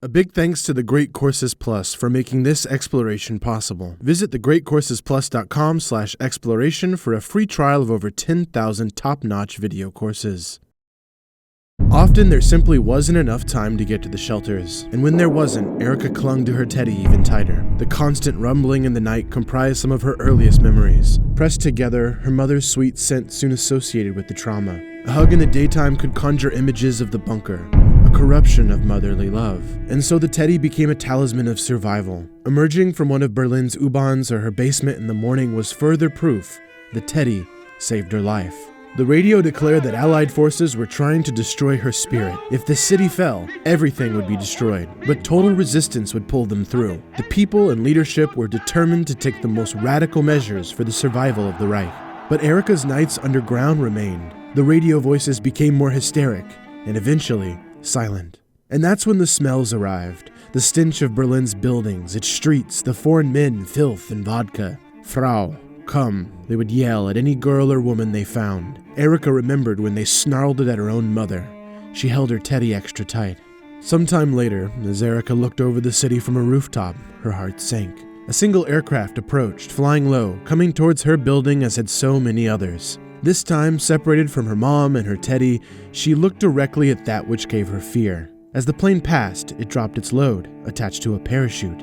A big thanks to the Great Courses Plus for making this exploration possible. Visit thegreatcoursesplus.com/exploration for a free trial of over 10,000 top-notch video courses. Often there simply wasn't enough time to get to the shelters, and when there wasn't, Erika clung to her teddy even tighter. The constant rumbling in the night comprised some of her earliest memories. Pressed together, her mother's sweet scent soon associated with the trauma. A hug in the daytime could conjure images of the bunker, a corruption of motherly love. And so the teddy became a talisman of survival. Emerging from one of Berlin's U-Bahns or her basement in the morning was further proof the teddy saved her life. The radio declared that Allied forces were trying to destroy her spirit. If the city fell, everything would be destroyed, but total resistance would pull them through. The people and leadership were determined to take the most radical measures for the survival of the Reich. But Erika's nights underground remained. The radio voices became more hysteric, and eventually silent. And that's when the smells arrived. The stench of Berlin's buildings, its streets, the foreign men, filth, and vodka. Frau, come, they would yell at any girl or woman they found. Erika remembered when they snarled it at her own mother. She held her teddy extra tight. Sometime later, as Erika looked over the city from a rooftop, her heart sank. A single aircraft approached, flying low, coming towards her building as had so many others. This time, separated from her mom and her teddy, she looked directly at that which gave her fear. As the plane passed, it dropped its load, attached to a parachute.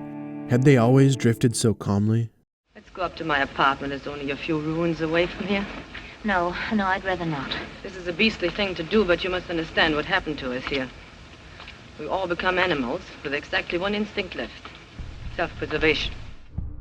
Had they always drifted so calmly? Let's go up to my apartment. It's only a few ruins away from here. No, I'd rather not. This is a beastly thing to do, but you must understand what happened to us here. We all become animals with exactly one instinct left: self-preservation.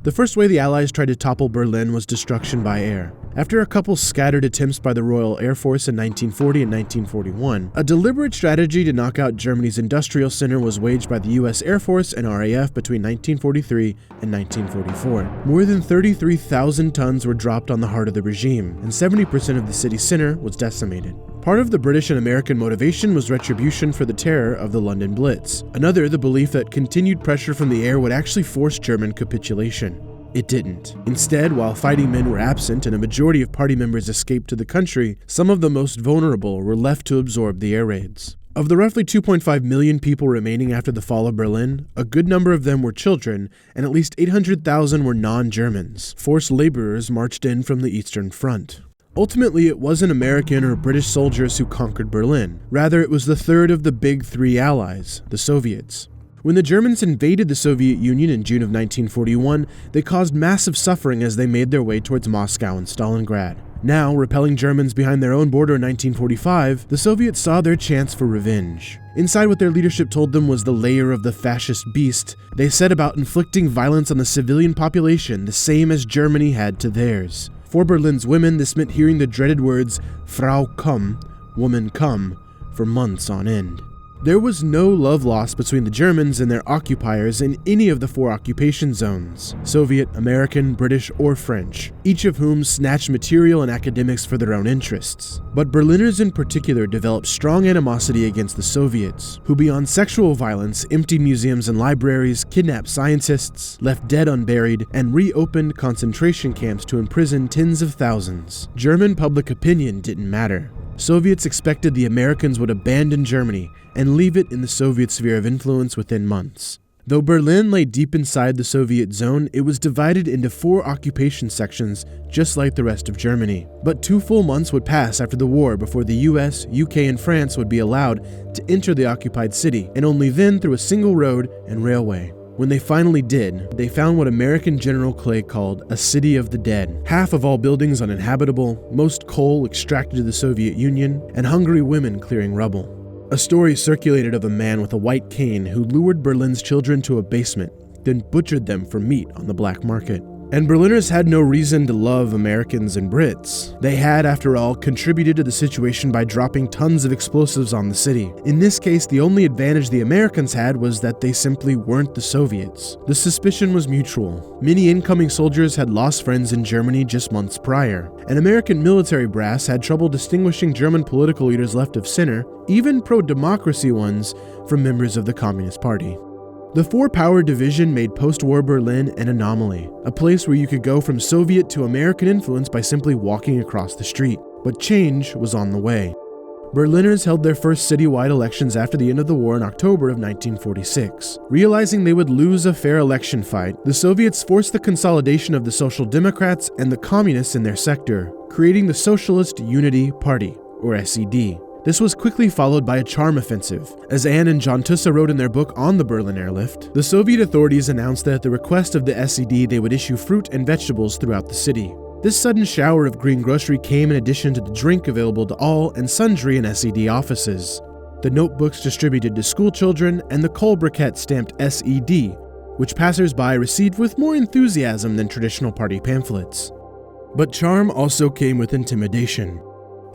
The first way the Allies tried to topple Berlin was destruction by air. After a couple scattered attempts by the Royal Air Force in 1940 and 1941, a deliberate strategy to knock out Germany's industrial center was waged by the US Air Force and RAF between 1943 and 1944. More than 33,000 tons were dropped on the heart of the regime, and 70% of the city's center was decimated. Part of the British and American motivation was retribution for the terror of the London Blitz. Another, the belief that continued pressure from the air would actually force German capitulation. It didn't. Instead, while fighting men were absent and a majority of party members escaped to the country, some of the most vulnerable were left to absorb the air raids. Of the roughly 2.5 million people remaining after the fall of Berlin, a good number of them were children, and at least 800,000 were non-Germans. Forced laborers marched in from the Eastern Front. Ultimately, it wasn't American or British soldiers who conquered Berlin. Rather, it was the third of the big three allies, the Soviets. When the Germans invaded the Soviet Union in June of 1941, they caused massive suffering as they made their way towards Moscow and Stalingrad. Now, repelling Germans behind their own border in 1945, the Soviets saw their chance for revenge. Inside what their leadership told them was the lair of the fascist beast, they set about inflicting violence on the civilian population, the same as Germany had to theirs. For Berlin's women, this meant hearing the dreaded words, Frau komm, woman come, for months on end. There was no love lost between the Germans and their occupiers in any of the 4 occupation zones, Soviet, American, British, or French, each of whom snatched material and academics for their own interests. But Berliners in particular developed strong animosity against the Soviets, who beyond sexual violence emptied museums and libraries, kidnapped scientists, left dead unburied, and reopened concentration camps to imprison tens of thousands. German public opinion didn't matter. Soviets expected the Americans would abandon Germany and leave it in the Soviet sphere of influence within months. Though Berlin lay deep inside the Soviet zone, it was divided into 4 occupation sections, just like the rest of Germany. But 2 full months would pass after the war before the US, UK, and France would be allowed to enter the occupied city, and only then through a single road and railway. When they finally did, they found what American General Clay called a city of the dead. Half of all buildings uninhabitable, most coal extracted to the Soviet Union, and hungry women clearing rubble. A story circulated of a man with a white cane who lured Berlin's children to a basement, then butchered them for meat on the black market. And Berliners had no reason to love Americans and Brits. They had, after all, contributed to the situation by dropping tons of explosives on the city. In this case, the only advantage the Americans had was that they simply weren't the Soviets. The suspicion was mutual. Many incoming soldiers had lost friends in Germany just months prior, and American military brass had trouble distinguishing German political leaders left of center, even pro-democracy ones, from members of the Communist Party. The 4-power division made post-war Berlin an anomaly, a place where you could go from Soviet to American influence by simply walking across the street. But change was on the way. Berliners held their first citywide elections after the end of the war in October of 1946. Realizing they would lose a fair election fight, the Soviets forced the consolidation of the Social Democrats and the Communists in their sector, creating the Socialist Unity Party, or SED. This was quickly followed by a charm offensive. As Anne and John Tussa wrote in their book on the Berlin Airlift, the Soviet authorities announced that at the request of the SED they would issue fruit and vegetables throughout the city. This sudden shower of green grocery came in addition to the drink available to all and sundry in SED offices, the notebooks distributed to school children, and the coal briquette stamped SED, which passers-by received with more enthusiasm than traditional party pamphlets. But charm also came with intimidation.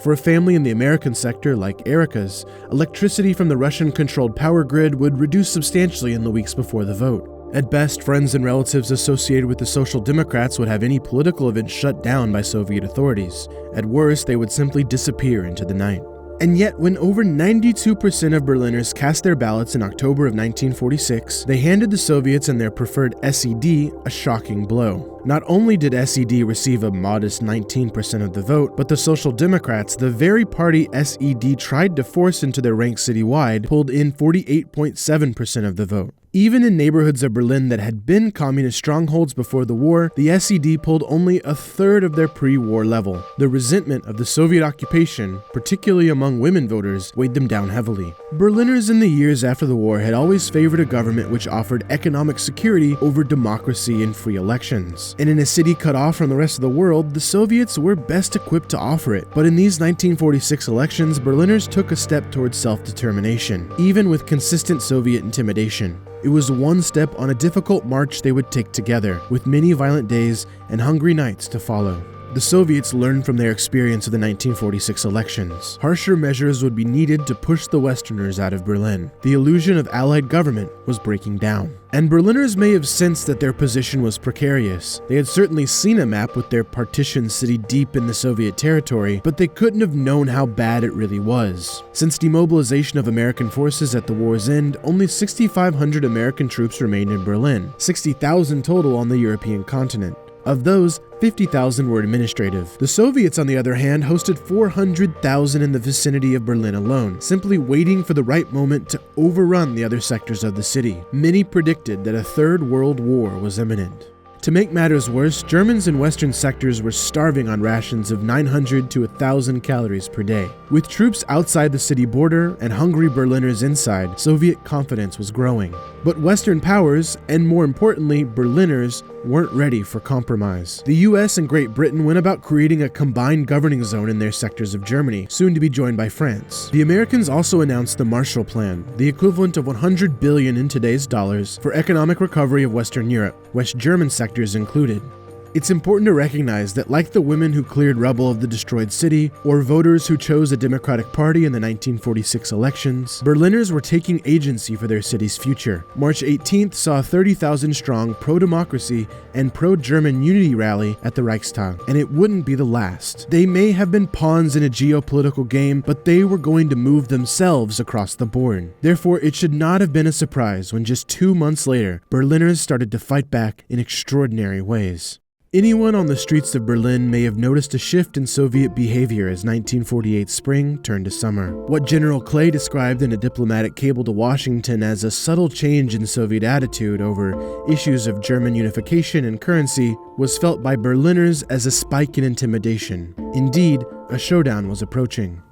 For a family in the American sector like Erika's, electricity from the Russian-controlled power grid would reduce substantially in the weeks before the vote. At best, friends and relatives associated with the Social Democrats would have any political event shut down by Soviet authorities. At worst, they would simply disappear into the night. And yet, when over 92% of Berliners cast their ballots in October of 1946, they handed the Soviets and their preferred SED a shocking blow. Not only did SED receive a modest 19% of the vote, but the Social Democrats, the very party SED tried to force into their ranks citywide, pulled in 48.7% of the vote. Even in neighborhoods of Berlin that had been communist strongholds before the war, the SED pulled only a third of their pre-war level. The resentment of the Soviet occupation, particularly among women voters, weighed them down heavily. Berliners in the years after the war had always favored a government which offered economic security over democracy and free elections. And in a city cut off from the rest of the world, the Soviets were best equipped to offer it. But in these 1946 elections, Berliners took a step towards self-determination, even with consistent Soviet intimidation. It was one step on a difficult march they would take together, with many violent days and hungry nights to follow. The Soviets learned from their experience of the 1946 elections. Harsher measures would be needed to push the Westerners out of Berlin. The illusion of Allied government was breaking down. And Berliners may have sensed that their position was precarious. They had certainly seen a map with their partitioned city deep in the Soviet territory, but they couldn't have known how bad it really was. Since demobilization of American forces at the war's end, only 6,500 American troops remained in Berlin, 60,000 total on the European continent. Of those, 50,000 were administrative. The Soviets, on the other hand, hosted 400,000 in the vicinity of Berlin alone, simply waiting for the right moment to overrun the other sectors of the city. Many predicted that a third world war was imminent. To make matters worse, Germans in western sectors were starving on rations of 900 to 1,000 calories per day. With troops outside the city border and hungry Berliners inside, Soviet confidence was growing. But Western powers, and more importantly, Berliners, weren't ready for compromise. The US and Great Britain went about creating a combined governing zone in their sectors of Germany, soon to be joined by France. The Americans also announced the Marshall Plan, the equivalent of $100 billion in today's dollars, for economic recovery of Western Europe, West German sectors included. It's important to recognize that, like the women who cleared rubble of the destroyed city, or voters who chose a Democratic Party in the 1946 elections, Berliners were taking agency for their city's future. March 18th saw a 30,000-strong pro-democracy and pro-German unity rally at the Reichstag, and it wouldn't be the last. They may have been pawns in a geopolitical game, but they were going to move themselves across the board. Therefore, it should not have been a surprise when just 2 months later, Berliners started to fight back in extraordinary ways. Anyone on the streets of Berlin may have noticed a shift in Soviet behavior as 1948 spring turned to summer. What General Clay described in a diplomatic cable to Washington as a subtle change in Soviet attitude over issues of German unification and currency was felt by Berliners as a spike in intimidation. Indeed, a showdown was approaching.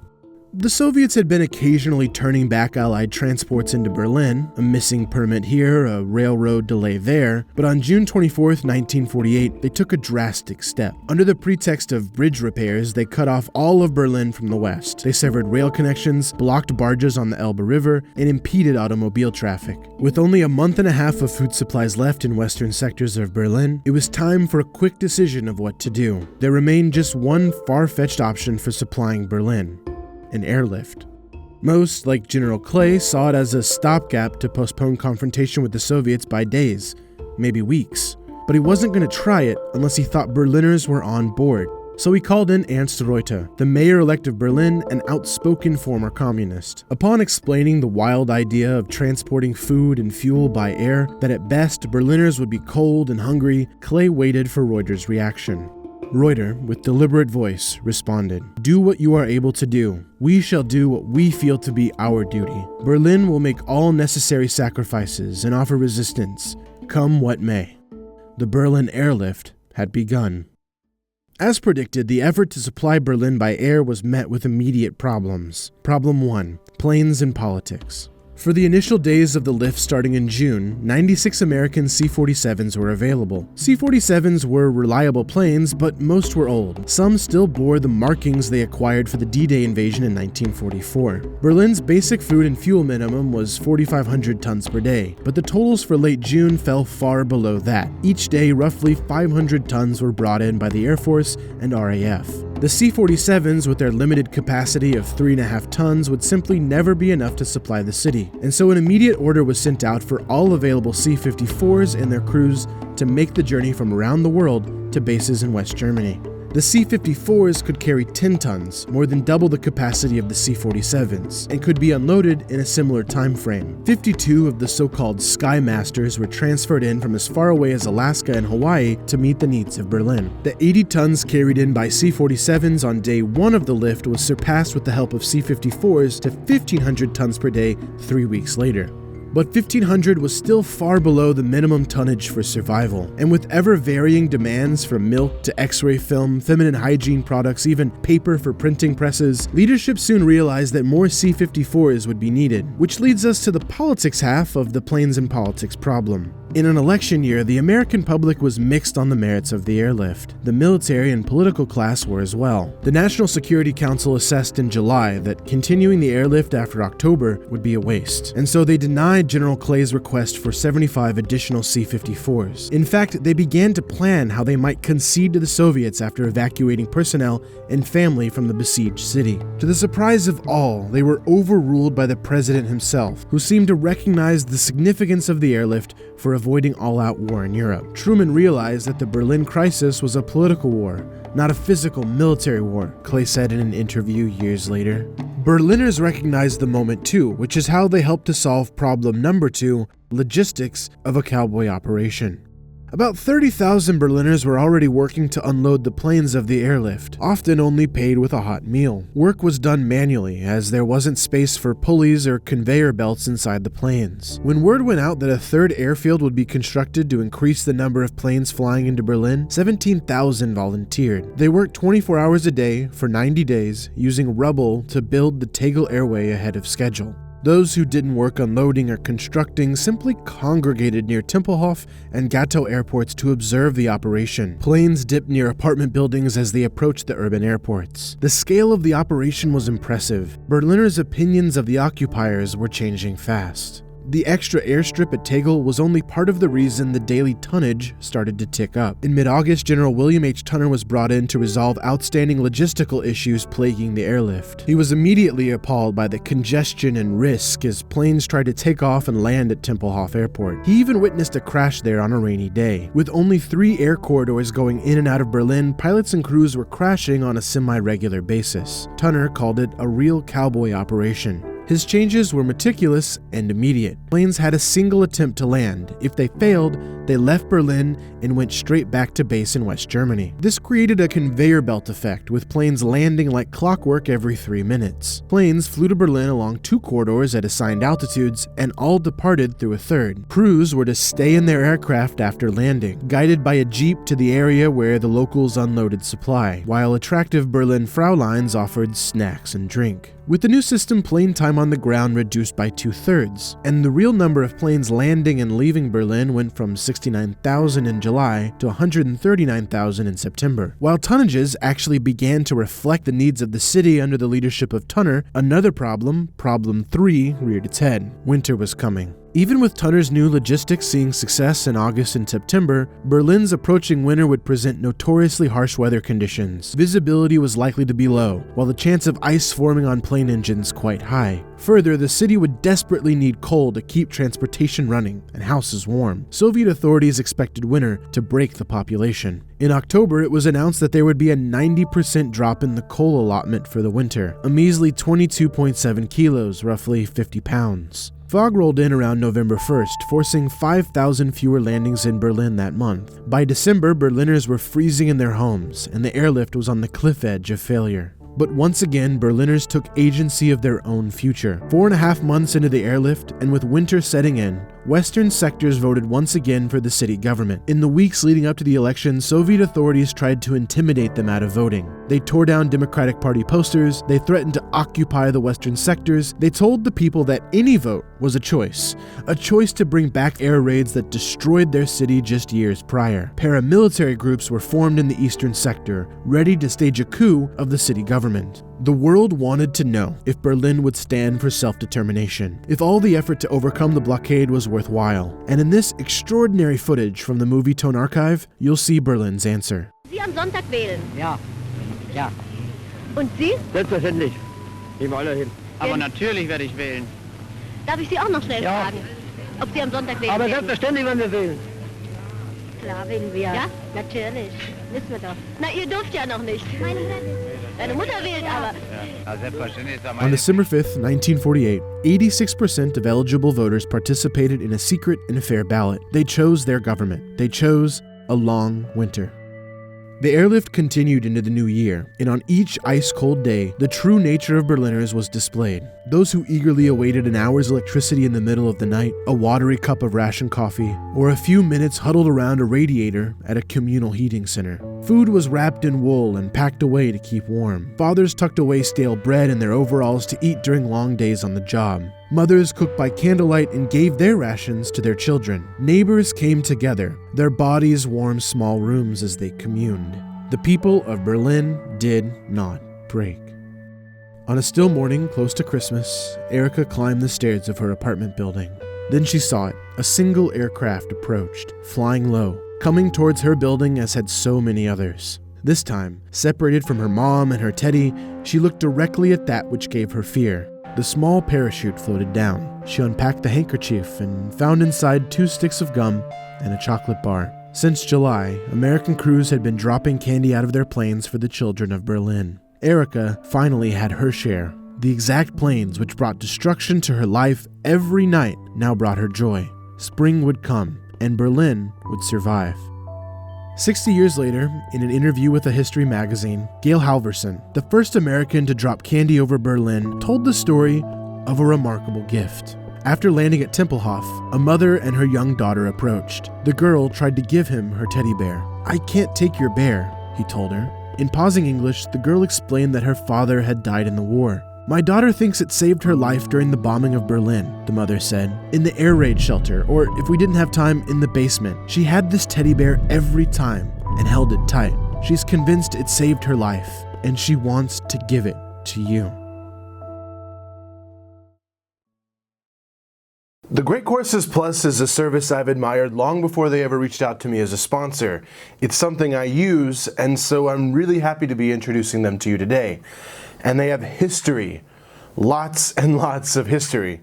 The Soviets had been occasionally turning back Allied transports into Berlin, a missing permit here, a railroad delay there, but on June 24, 1948, they took a drastic step. Under the pretext of bridge repairs, they cut off all of Berlin from the west. They severed rail connections, blocked barges on the Elbe River, and impeded automobile traffic. With only a month and a half of food supplies left in western sectors of Berlin, it was time for a quick decision of what to do. There remained just one far-fetched option for supplying Berlin: an airlift. Most, like General Clay, saw it as a stopgap to postpone confrontation with the Soviets by days, maybe weeks. But he wasn't going to try it unless he thought Berliners were on board. So he called in Ernst Reuter, the mayor-elect of Berlin, an outspoken former communist. Upon explaining the wild idea of transporting food and fuel by air, that at best Berliners would be cold and hungry, Clay waited for Reuter's reaction. Reuter, with deliberate voice, responded, "Do what you are able to do. We shall do what we feel to be our duty. Berlin will make all necessary sacrifices and offer resistance, come what may." The Berlin Airlift had begun. As predicted, the effort to supply Berlin by air was met with immediate problems. Problem 1. Planes and politics. For the initial days of the lift starting in June, 96 American C-47s were available. C-47s were reliable planes, but most were old. Some still bore the markings they acquired for the D-Day invasion in 1944. Berlin's basic food and fuel minimum was 4,500 tons per day, but the totals for late June fell far below that. Each day, roughly 500 tons were brought in by the Air Force and RAF. The C-47s, with their limited capacity of 3.5 tons, would simply never be enough to supply the city, and so an immediate order was sent out for all available C-54s and their crews to make the journey from around the world to bases in West Germany. The C-54s could carry 10 tons, more than double the capacity of the C-47s, and could be unloaded in a similar time frame. 52 of the so-called Sky Masters were transferred in from as far away as Alaska and Hawaii to meet the needs of Berlin. The 80 tons carried in by C-47s on day 1 of the lift was surpassed with the help of C-54s to 1,500 tons per day 3 weeks later. But 1,500 was still far below the minimum tonnage for survival, and with ever-varying demands from milk to X-ray film, feminine hygiene products, even paper for printing presses, leadership soon realized that more C-54s would be needed, which leads us to the politics half of the planes and politics problem. In an election year, the American public was mixed on the merits of the airlift. The military and political class were as well. The National Security Council assessed in July that continuing the airlift after October would be a waste, and so they denied General Clay's request for 75 additional C-54s. In fact, they began to plan how they might concede to the Soviets after evacuating personnel and family from the besieged city. To the surprise of all, they were overruled by the president himself, who seemed to recognize the significance of the airlift for avoiding all-out war in Europe. Truman realized that the Berlin crisis was a political war, not a physical military war, Clay said in an interview years later. Berliners recognized the moment too, which is how they helped to solve problem number 2, logistics of a cowboy operation. About 30,000 Berliners were already working to unload the planes of the airlift, often only paid with a hot meal. Work was done manually, as there wasn't space for pulleys or conveyor belts inside the planes. When word went out that a third airfield would be constructed to increase the number of planes flying into Berlin, 17,000 volunteered. They worked 24 hours a day for 90 days, using rubble to build the Tegel Airway ahead of schedule. Those who didn't work unloading or constructing simply congregated near Tempelhof and Gatow airports to observe the operation. Planes dipped near apartment buildings as they approached the urban airports. The scale of the operation was impressive. Berliners' opinions of the occupiers were changing fast. The extra airstrip at Tegel was only part of the reason the daily tonnage started to tick up. In mid-August, General William H. Tunner was brought in to resolve outstanding logistical issues plaguing the airlift. He was immediately appalled by the congestion and risk as planes tried to take off and land at Tempelhof Airport. He even witnessed a crash there on a rainy day. With only 3 air corridors going in and out of Berlin, pilots and crews were crashing on a semi-regular basis. Tunner called it a real cowboy operation. His changes were meticulous and immediate. Planes had a single attempt to land. If they failed, they left Berlin and went straight back to base in West Germany. This created a conveyor belt effect, with planes landing like clockwork every 3 minutes. Planes flew to Berlin along 2 corridors at assigned altitudes and all departed through a third. Crews were to stay in their aircraft after landing, guided by a jeep to the area where the locals unloaded supply, while attractive Berlin Frauleins offered snacks and drink. With the new system, plane time on the ground reduced by 2/3, and the real number of planes landing and leaving Berlin went from 69,000 in July to 139,000 in September. While tonnages actually began to reflect the needs of the city under the leadership of Tunner, another problem 3, reared its head. Winter was coming. Even with Tunner's new logistics seeing success in August and September, Berlin's approaching winter would present notoriously harsh weather conditions. Visibility was likely to be low, while the chance of ice forming on plane engines quite high. Further, the city would desperately need coal to keep transportation running and houses warm. Soviet authorities expected winter to break the population. In October, it was announced that there would be a 90% drop in the coal allotment for the winter, a measly 22.7 kilos, roughly 50 pounds. Fog rolled in around November 1st, forcing 5,000 fewer landings in Berlin that month. By December, Berliners were freezing in their homes, and the airlift was on the cliff edge of failure. But once again, Berliners took agency of their own future. 4.5 months into the airlift, and with winter setting in, Western sectors voted once again for the city government. In the weeks leading up to the election, Soviet authorities tried to intimidate them out of voting. They tore down Democratic Party posters, they threatened to occupy the western sectors, they told the people that any vote was a choice to bring back air raids that destroyed their city just years prior. Paramilitary groups were formed in the eastern sector, ready to stage a coup of the city government. The world wanted to know if Berlin would stand for self-determination, if all the effort to overcome the blockade was worthwhile. And in this extraordinary footage from the MovieTone archive, you'll see Berlin's answer. Sie am Sonntag wählen? Ja, ja. Und Sie? Selbstverständlich. Gehen wir alle hin. Aber natürlich werde ich wählen. Darf ich Sie auch noch schnell Ja. fragen, ob Sie am Sonntag wählen Aber werden? selbstverständlich werden wir wählen. Klar wählen wir. Ja? Natürlich. Wissen wir doch. Na, ihr dürft ja noch nicht. Meine Mutter will. Deine Mutter wählt aber. Ja, selbstverständlich ist On December 5th, 1948, 86% of eligible voters participated in a secret and fair ballot. They chose their government. They chose a long winter. The airlift continued into the new year, and on each ice-cold day, the true nature of Berliners was displayed. Those who eagerly awaited an hour's electricity in the middle of the night, a watery cup of ration coffee, or a few minutes huddled around a radiator at a communal heating center. Food was wrapped in wool and packed away to keep warm. Fathers tucked away stale bread in their overalls to eat during long days on the job. Mothers cooked by candlelight and gave their rations to their children. Neighbors came together. Their bodies warmed small rooms as they communed. The people of Berlin did not break. On a still morning close to Christmas, Erika climbed the stairs of her apartment building. Then she saw it. A single aircraft approached, flying low, coming towards her building as had so many others. This time, separated from her mom and her teddy, she looked directly at that which gave her fear. The small parachute floated down. She unpacked the handkerchief and found inside 2 sticks of gum and a chocolate bar. Since July, American crews had been dropping candy out of their planes for the children of Berlin. Erika finally had her share. The exact planes which brought destruction to her life every night now brought her joy. Spring would come, and Berlin would survive. 60 years later, in an interview with a history magazine, Gail Halvorsen, the first American to drop candy over Berlin, told the story of a remarkable gift. After landing at Tempelhof, a mother and her young daughter approached. The girl tried to give him her teddy bear. "I can't take your bear," he told her. In pausing English, the girl explained that her father had died in the war. "My daughter thinks it saved her life during the bombing of Berlin," the mother said. "In the air raid shelter, or if we didn't have time, in the basement. She had this teddy bear every time and held it tight. She's convinced it saved her life, and she wants to give it to you." The Great Courses Plus is a service I've admired long before they ever reached out to me as a sponsor. It's something I use, and so I'm really happy to be introducing them to you today. And they have history. Lots and lots of history.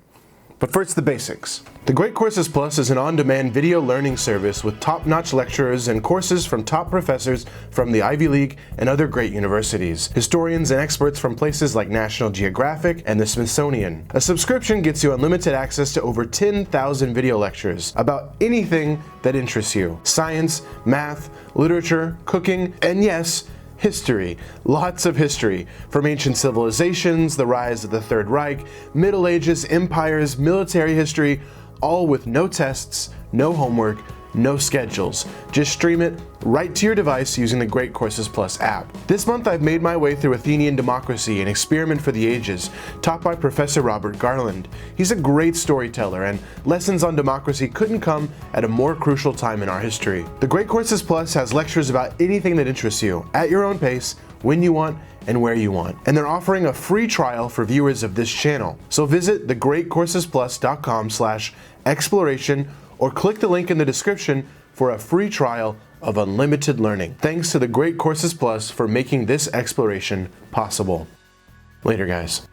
But first, the basics. The Great Courses Plus is an on-demand video learning service with top-notch lecturers and courses from top professors from the Ivy League and other great universities, historians and experts from places like National Geographic and the Smithsonian. A subscription gets you unlimited access to over 10,000 video lectures about anything that interests you. Science, math, literature, cooking, and yes, history. Lots of history. From ancient civilizations, the rise of the Third Reich, Middle Ages, empires, military history, all with no tests, no homework, no schedules. Just stream it right to your device using the Great Courses Plus app. This month I've made my way through Athenian democracy, an experiment for the ages, taught by Professor Robert Garland. He's a great storyteller, and lessons on democracy couldn't come at a more crucial time in our history. The Great Courses Plus has lectures about anything that interests you, at your own pace, when you want, and where you want. And they're offering a free trial for viewers of this channel. So visit thegreatcoursesplus.com/exploration or click the link in the description for a free trial of unlimited learning. Thanks to the Great Courses Plus for making this exploration possible. Later, guys.